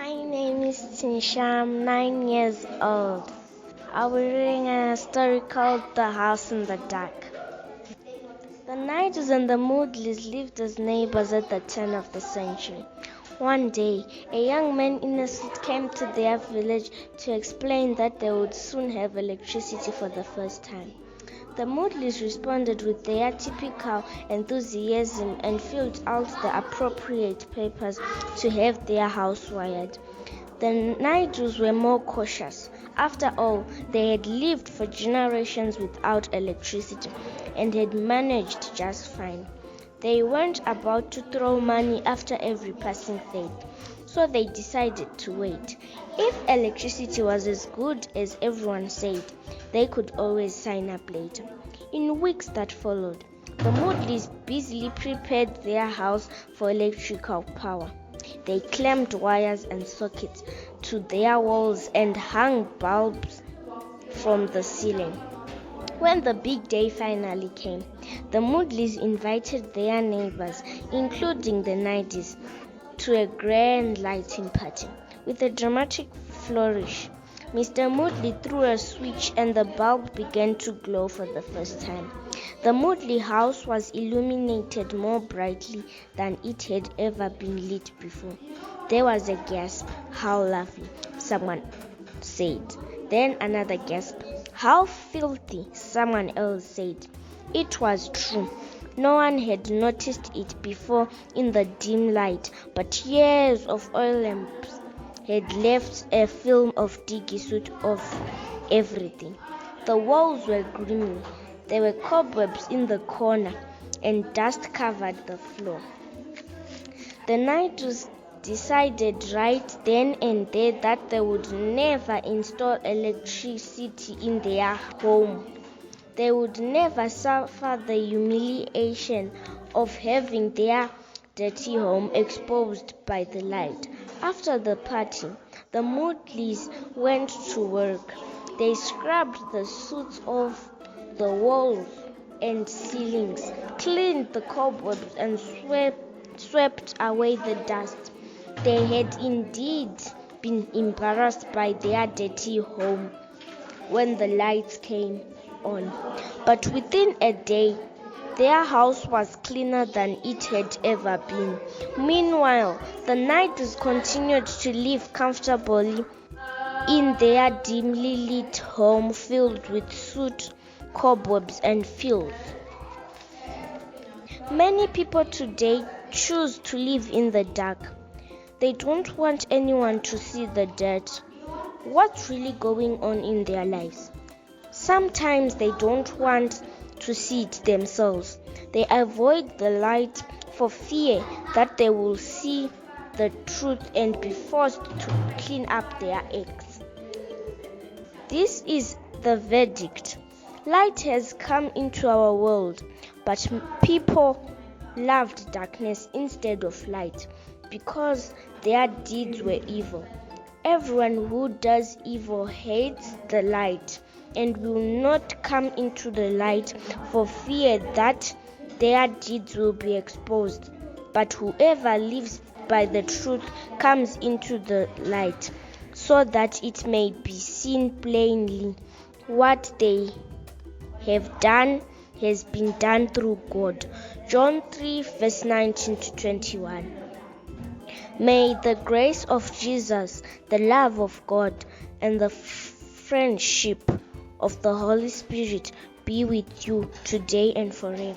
My name is Teneisha. I'm 9 years old. I'll be reading a story called The House in the Dark. The Nigels and the Moodleys lived as neighbors at the turn of the century. One day, a young man in a suit came to their village to explain that they would soon have electricity for the first time. The Moodleys responded with their typical enthusiasm and filled out the appropriate papers to have their house wired. The Nigels were more cautious. After all, they had lived for generations without electricity and had managed just fine. They weren't about to throw money after every passing fade, so they decided to wait. If electricity was as good as everyone said, they could always sign up later. In weeks that followed, the Moodleys busily prepared their house for electrical power. They clamped wires and sockets to their walls and hung bulbs from the ceiling. When the big day finally came, the Moodleys invited their neighbors, including the Nigels, to a grand lighting party. With a dramatic flourish, Mr. Moodley threw a switch and the bulb began to glow for the first time. The Moodley house was illuminated more brightly than it had ever been lit before. There was a gasp. "How lovely," someone said. Then another gasp. "How filthy," someone else said. It was true. No one had noticed it before in the dim light, but years of oil lamps had left a film of diggy soot of everything. The walls were grimy. There were cobwebs in the corner, and dust covered the floor. The Nigels decided right then and there that they would never install electricity in their home. They would never suffer the humiliation of having their dirty home exposed by the light. After the party, the Moodleys went to work. They scrubbed the soot off the walls and ceilings, cleaned the cobwebs, and swept away the dust. They had indeed been embarrassed by their dirty home when the lights came on, but within a day, their house was cleaner than it had ever been. Meanwhile, the Nigels continued to live comfortably in their dimly lit home filled with soot, cobwebs, and filth. Many people today choose to live in the dark. They don't want anyone to see the dirt. What's really going on in their lives? Sometimes they don't want to see it themselves. They avoid the light for fear that they will see the truth and be forced to clean up their acts. This is the verdict. Light has come into our world, but people loved darkness instead of light because their deeds were evil. Everyone who does evil hates the light and will not come into the light for fear that their deeds will be exposed. But whoever lives by the truth comes into the light, so that it may be seen plainly what they have done has been done through God. John 3, verse 19 to 21. May the grace of Jesus, the love of God, and the friendship of the Holy Spirit be with you today and forever.